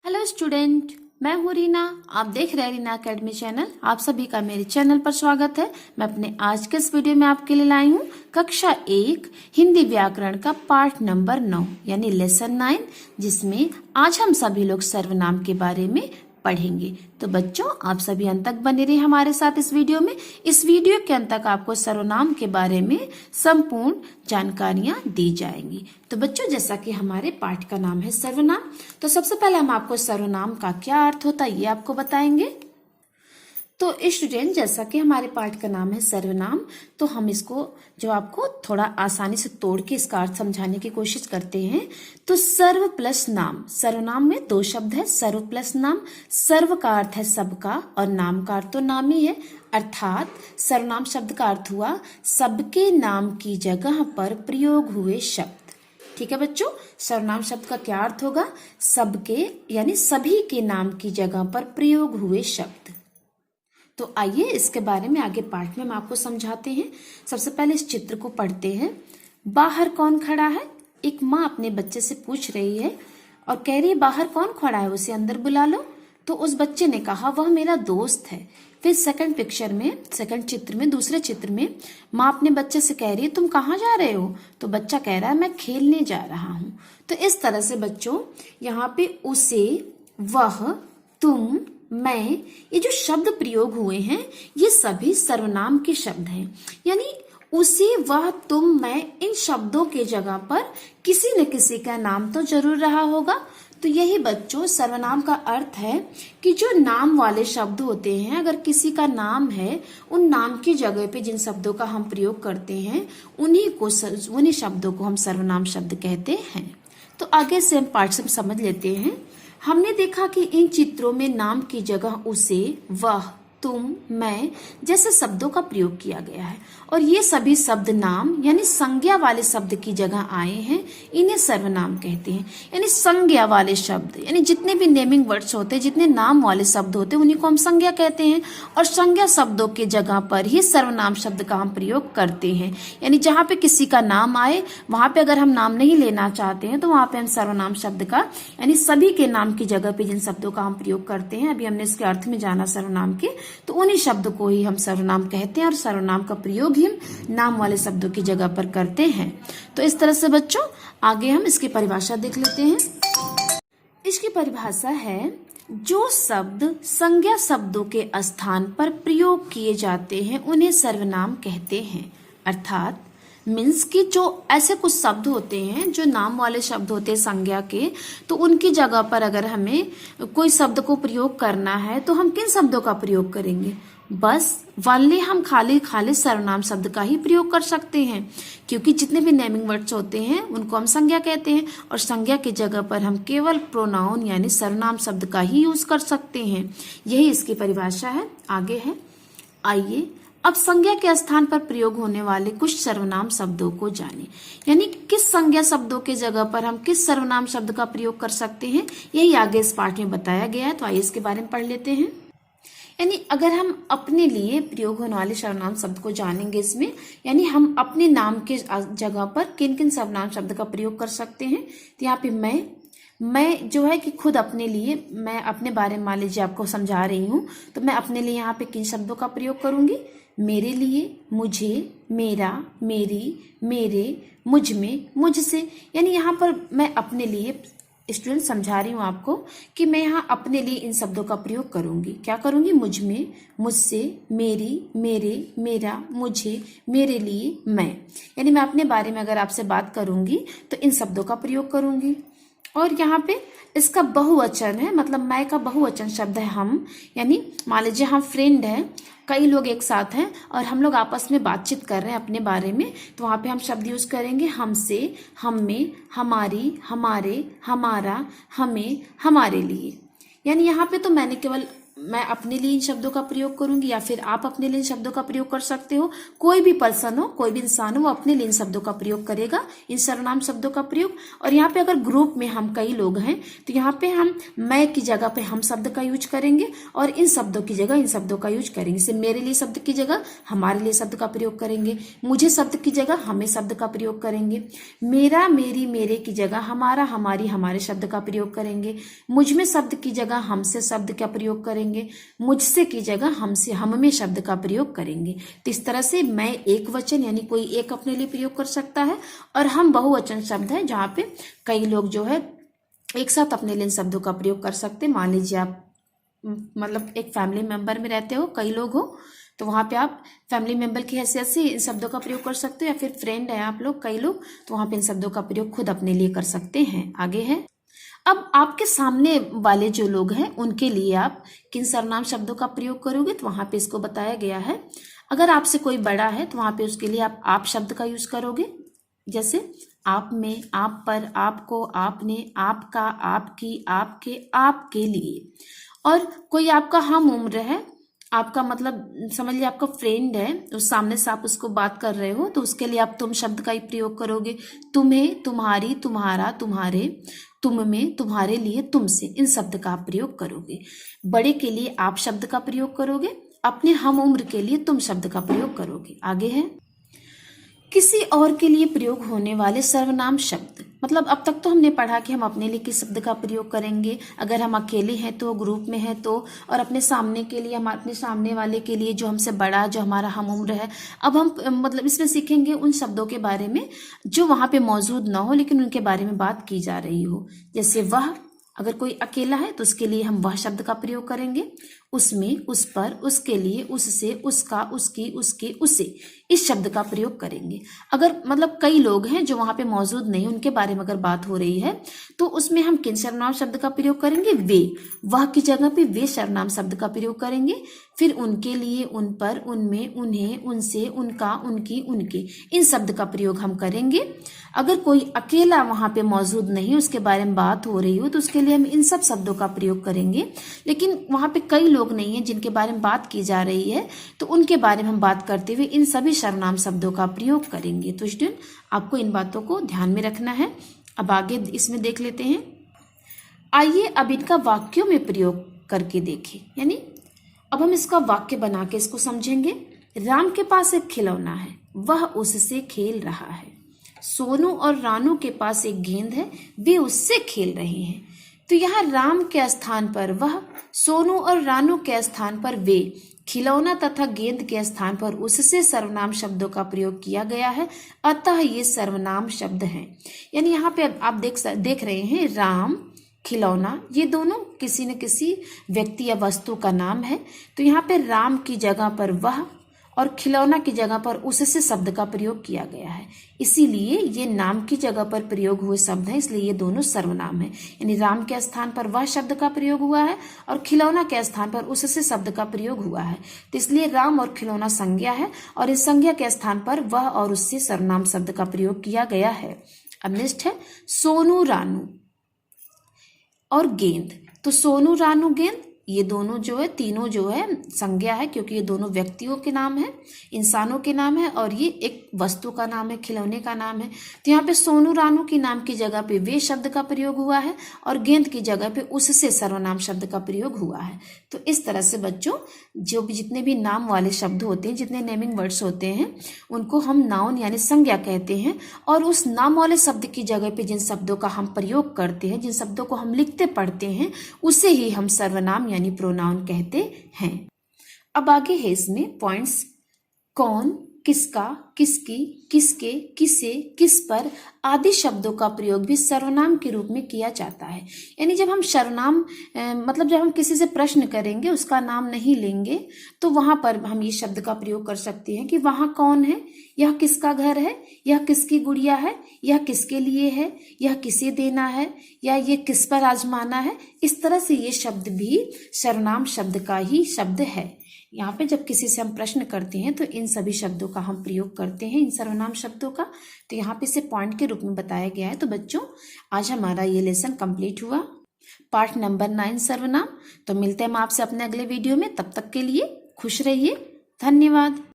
Hello student, मैं हूँ रीना। आप देख रहे हैं रीना अकेडमी चैनल। आप सभी का मेरे चैनल पर स्वागत है। मैं अपने आज के इस वीडियो में आपके लिए लाई हूँ कक्षा 1 हिंदी व्याकरण का पार्ट नंबर 9 यानी लेसन 9, जिसमें आज हम सभी लोग सर्वनाम के बारे में पढ़ेंगे। तो बच्चों, आप सभी अंत तक बने रहिए हमारे साथ इस वीडियो में। इस वीडियो के अंत तक आपको सर्वनाम के बारे में संपूर्ण जानकारियां दी जाएंगी। तो बच्चों, जैसा कि हमारे पाठ का नाम है सर्वनाम, तो सबसे पहले हम आपको सर्वनाम का क्या अर्थ होता है ये आपको बताएंगे। तो स्टूडेंट, जैसा कि हमारे पाठ का नाम है सर्वनाम, तो हम इसको जो आपको थोड़ा आसानी से तोड़ के इसका अर्थ समझाने की कोशिश करते हैं। तो सर्व प्लस नाम, सर्वनाम में दो शब्द है, सर्व प्लस नाम। सर्व का अर्थ है सबका और नाम का अर्थ तो नाम ही है, अर्थात सर्वनाम शब्द का अर्थ हुआ सबके नाम की जगह पर प्रयोग हुए शब्द। ठीक है बच्चों, सर्वनाम शब्द का क्या अर्थ होगा? सबके यानी सभी के नाम की जगह पर प्रयोग हुए शब्द। तो आइए इसके बारे में आगे पाठ में हम आपको समझाते हैं। सबसे पहले इस चित्र को पढ़ते हैं। बाहर कौन खड़ा है? एक माँ अपने बच्चे से पूछ रही है और कह रही है बाहर कौन खड़ा है, उसे अंदर बुला लो। तो उस बच्चे ने कहा वह मेरा दोस्त है। फिर सेकंड चित्र में दूसरे चित्र में माँ अपने बच्चे से कह रही है तुम कहाँ जा रहे हो? तो बच्चा कह रहा है मैं खेलने जा रहा हूँ। तो इस तरह से बच्चों यहाँ पे उसे, वह, तुम, मैं, ये जो शब्द प्रयोग हुए हैं ये सभी सर्वनाम के शब्द हैं। यानी उसे, वह, तुम, मैं, इन शब्दों के जगह पर किसी न किसी का नाम तो जरूर रहा होगा। तो यही बच्चों सर्वनाम का अर्थ है कि जो नाम वाले शब्द होते हैं, अगर किसी का नाम है, उन नाम की जगह पे जिन शब्दों का हम प्रयोग करते हैं उन्हीं शब्दों को हम सर्वनाम शब्द कहते हैं। तो आगे से हम पाठ से समझ लेते हैं। हमने देखा कि इन चित्रों में नाम की जगह उसे, वह, तुम, मैं जैसे शब्दों का प्रयोग किया गया है और ये सभी शब्द नाम यानी संज्ञा वाले शब्द की जगह आए हैं, इन्हें सर्वनाम कहते हैं। यानी संज्ञा वाले शब्द यानी जितने भी नेमिंग वर्ड्स होते हैं, जितने नाम वाले शब्द होते हैं, उन्हीं को हम संज्ञा कहते हैं और संज्ञा शब्दों के जगह पर ही सर्वनाम शब्द का हम प्रयोग करते हैं। यानी जहाँ पे किसी का नाम आए वहां पे अगर हम नाम नहीं लेना चाहते हैं तो वहां पे हम सर्वनाम शब्द का यानी सभी के नाम की जगह पे जिन शब्दों का हम प्रयोग करते हैं, अभी हमने इसके अर्थ में जाना सर्वनाम के, तो उन्हीं शब्द को ही हम सर्वनाम कहते हैं और सर्वनाम का प्रयोग ही हम नाम वाले शब्दों की जगह पर करते हैं। तो इस तरह से बच्चों आगे हम इसकी परिभाषा देख लेते हैं। इसकी परिभाषा है जो शब्द संज्ञा शब्दों के स्थान पर प्रयोग किए जाते हैं उन्हें सर्वनाम कहते हैं। अर्थात मीन्स कि जो ऐसे कुछ शब्द होते हैं जो नाम वाले शब्द होते हैं संज्ञा के, तो उनकी जगह पर अगर हमें कोई शब्द को प्रयोग करना है तो हम किन शब्दों का प्रयोग करेंगे? बस वाले हम खाली सर्वनाम शब्द का ही प्रयोग कर सकते हैं, क्योंकि जितने भी नेमिंग वर्ड्स होते हैं उनको हम संज्ञा कहते हैं और संज्ञा की जगह पर हम केवल प्रोनाउन यानी सर्वनाम शब्द का ही यूज कर सकते हैं। यही इसकी परिभाषा है। आगे है, आइए अब संज्ञा के स्थान पर प्रयोग होने वाले कुछ सर्वनाम शब्दों को जानें। यानी किस संज्ञा शब्दों के जगह पर हम किस सर्वनाम शब्द का प्रयोग कर सकते हैं, यही आगे इस पाठ में बताया गया है। तो आइए इसके बारे में पढ़ लेते हैं। यानी अगर हम अपने लिए प्रयोग होने वाले सर्वनाम शब्द को जानेंगे इसमें, यानी हम अपने नाम के जगह पर किन किन सर्वनाम शब्द का प्रयोग कर सकते हैं। तो यहाँ पे मैं जो है कि खुद अपने लिए, मैं अपने बारे में मान लीजिए आपको समझा रही हूँ, तो मैं अपने लिए यहाँ पे किन शब्दों का प्रयोग करूंगी? मेरे लिए, मुझे, मेरा, मेरी, मेरे, मुझ में, मुझसे। यानी यहाँ पर मैं अपने लिए स्टूडेंट समझा रही हूँ आपको कि मैं यहाँ अपने लिए इन शब्दों का प्रयोग करूंगी। क्या करूंगी? मुझ में, मुझसे, मेरी, मेरे, मेरा, मुझे, मेरे लिए, मैं। यानी मैं अपने बारे में अगर आपसे बात करूंगी तो इन शब्दों का प्रयोग करूंगी। और यहाँ पे इसका बहुवचन है, मतलब मैं का बहुवचन शब्द है हम। यानी मान लीजिए हम फ्रेंड हैं, कई लोग एक साथ हैं और हम लोग आपस में बातचीत कर रहे हैं अपने बारे में, तो वहां पे हम शब्द यूज करेंगे हमसे, हम में, हमारी, हमारे, हमारा, हमें, हमारे लिए। यानी यहाँ पे तो मैंने केवल मैं अपने लिए इन शब्दों का प्रयोग करूंगी या फिर आप अपने लिए इन शब्दों का प्रयोग कर सकते हो। कोई भी पर्सन हो, कोई भी इंसान हो, वो अपने लिए इन शब्दों का प्रयोग करेगा, इन सर्वनाम शब्दों का प्रयोग। और यहाँ पे अगर ग्रुप में हम कई लोग हैं तो यहाँ पे हम मैं की जगह पे हम शब्द का यूज करेंगे और इन शब्दों की जगह इन शब्दों का यूज करेंगे। जैसे मेरे लिए शब्द की जगह हमारे लिए शब्द का प्रयोग करेंगे, मुझे शब्द की जगह हमें शब्द का प्रयोग करेंगे, मेरा मेरी मेरे की जगह हमारा हमारी हमारे शब्द का प्रयोग करेंगे, मुझ में शब्द की जगह हमसे शब्द का प्रयोग करेंगे, मुझसे की जगह हमसे हम में शब्द का प्रयोग करेंगे। तो इस तरह से मैं एक वचन यानी कोई एक अपने लिए प्रयोग कर सकता है और हम बहुवचन शब्द है जहां पे कई लोग जो है एक साथ अपने लिए इन शब्दों का प्रयोग कर सकते हैं। मान लीजिए आप मतलब एक फैमिली मेंबर में रहते हो, कई लोग हो, तो वहां पे आप फैमिली मेंबर की हैसियत से इन शब्दों का प्रयोग कर सकते हो, या फिर फ्रेंड है आप लोग कई लोग, तो वहां पे इन शब्दों का प्रयोग खुद अपने लिए कर सकते हैं। आगे है, अब आपके सामने वाले जो लोग हैं उनके लिए आप किन सर्वनाम शब्दों का प्रयोग करोगे, तो वहां पे इसको बताया गया है। अगर आपसे कोई बड़ा है तो वहां पे उसके लिए आप शब्द का यूज करोगे, जैसे आप में, आप पर, आपको, आपने, आपका, आपकी, आपके, आपके लिए। और कोई आपका हम उम्र है, आपका मतलब समझ लिया आपका फ्रेंड है, उस सामने से आप उसको बात कर रहे हो तो उसके लिए आप तुम शब्द का ही प्रयोग करोगे। तुम्हें, तुम्हारी, तुम्हारा, तुम्हारे, तुम में, तुम्हारे लिए, तुमसे, इन शब्द का आप प्रयोग करोगे। बड़े के लिए आप शब्द का प्रयोग करोगे, अपने हम उम्र के लिए तुम शब्द का प्रयोग करोगे। आगे है, किसी और के लिए प्रयोग होने वाले सर्वनाम शब्द। मतलब अब तक तो हमने पढ़ा कि हम अपने लिए किस शब्द का प्रयोग करेंगे, अगर हम अकेले हैं तो, ग्रुप में हैं तो, और अपने सामने के लिए, हम अपने सामने वाले के लिए जो हमसे बड़ा, जो हमारा हम उम्र है। अब हम मतलब इसमें सीखेंगे उन शब्दों के बारे में जो वहां पे मौजूद ना हो लेकिन उनके बारे में बात की जा रही हो। जैसे वह, अगर कोई अकेला है तो उसके लिए हम वह शब्द का प्रयोग करेंगे। उसमें, उस पर, उसके लिए, उससे, उसका, उसकी, उसके, उसे, इस शब्द का प्रयोग करेंगे। अगर मतलब कई लोग हैं जो वहां पे मौजूद नहीं, उनके बारे में अगर बात हो रही है तो उसमें हम किन सर्वनाम शब्द का प्रयोग करेंगे, वे। वह की जगह पे वे सर्वनाम शब्द का प्रयोग करेंगे। फिर उनके लिए, उन पर, उनमें, उन्हें, उनसे, उनका, उनकी, उनके, इन शब्द का प्रयोग हम करेंगे। अगर कोई अकेला वहां पे मौजूद नहीं, उसके बारे में बात हो रही हो, तो उसके लिए हम इन सब शब्दों का प्रयोग करेंगे। लेकिन वहां पे कई लोग नहीं है जिनके बारे में बात की जा रही है, तो उनके बारे में हम बात करते हुए इन सभी सर्वनाम शब्दों का प्रयोग करेंगे। तो स्टूडेंट, आपको इन बातों को ध्यान में रखना है। अब आगे इसमें देख लेते हैं। आइए अब इनका वाक्यों में प्रयोग करके देखें, यानी अब हम इसका वाक्य बना के इसको समझेंगे। राम के पास एक खिलौना है, वह उससे खेल रहा है। सोनू और रानू के पास एक गेंद है, वे उससे खेल रहे हैं। तो यहाँ राम के स्थान पर वह, सोनू और रानू के स्थान पर वे, खिलौना तथा गेंद के स्थान पर उससे सर्वनाम शब्दों का प्रयोग किया गया है, अतः ये सर्वनाम शब्द हैं। यानी यहाँ पे आप देख रहे हैं राम, खिलौना, ये दोनों किसी न किसी व्यक्ति या वस्तु का नाम है। तो यहाँ पे राम की जगह पर वह और खिलौना की जगह पर उससे शब्द का प्रयोग किया गया है, इसीलिए ये नाम की जगह पर प्रयोग हुए शब्द हैं, इसलिए ये दोनों सर्वनाम है। यानी राम के स्थान पर वह शब्द का प्रयोग हुआ है और खिलौना के स्थान पर उससे शब्द का प्रयोग हुआ है, तो इसलिए राम और खिलौना संज्ञा है और इस संज्ञा के स्थान पर वह और उससे सर्वनाम शब्द का प्रयोग किया गया है। अब नेक्स्ट है सोनू, रानू और गेंद। तो सोनू, रानू, गेंद, ये दोनों जो है, तीनों जो है संज्ञा है, क्योंकि ये दोनों व्यक्तियों के नाम है, इंसानों के नाम है, और ये एक वस्तु का नाम है, खिलौने का नाम है। तो यहाँ पे सोनू, रानू की नाम की जगह पे वे शब्द का प्रयोग हुआ है और गेंद की जगह पे उससे सर्वनाम शब्द का प्रयोग हुआ है। तो इस तरह से बच्चों, जो भी जितने भी नाम वाले शब्द होते हैं, जितने नेमिंग वर्ड्स होते हैं, उनको हम नाउन यानी संज्ञा कहते हैं। और उस नाम वाले शब्द की जगह पे जिन शब्दों का हम प्रयोग करते हैं, जिन शब्दों को हम लिखते पढ़ते हैं, उसे ही हम सर्वनाम यानी प्रोनाउन कहते हैं। अब आगे है इसमें पॉइंट्स। कौन, किसका, किसकी, किसके, किसे, किस पर आदि शब्दों का प्रयोग भी सर्वनाम के रूप में किया जाता है। यानी जब हम सर्वनाम मतलब जब हम किसी से प्रश्न करेंगे, उसका नाम नहीं लेंगे, तो वहां पर हम ये शब्द का प्रयोग कर सकते हैं कि वहां कौन है, यह किसका घर है, यह किसकी गुड़िया है, यह किसके लिए है, यह किसे देना है, या ये किस पर आजमाना है। इस तरह से ये शब्द भी सर्वनाम शब्द का ही शब्द है। यहाँ पे जब किसी से हम प्रश्न करते हैं तो इन सभी शब्दों का हम प्रयोग करते हैं, इन सर्वनाम शब्दों का। तो यहाँ पे इसे पॉइंट के रूप में बताया गया है। तो बच्चों, आज हमारा ये लेसन कंप्लीट हुआ। पाठ नंबर 9 सर्वनाम। तो मिलते हैं हम आपसे अपने अगले वीडियो में, तब तक के लिए खुश रहिए। धन्यवाद।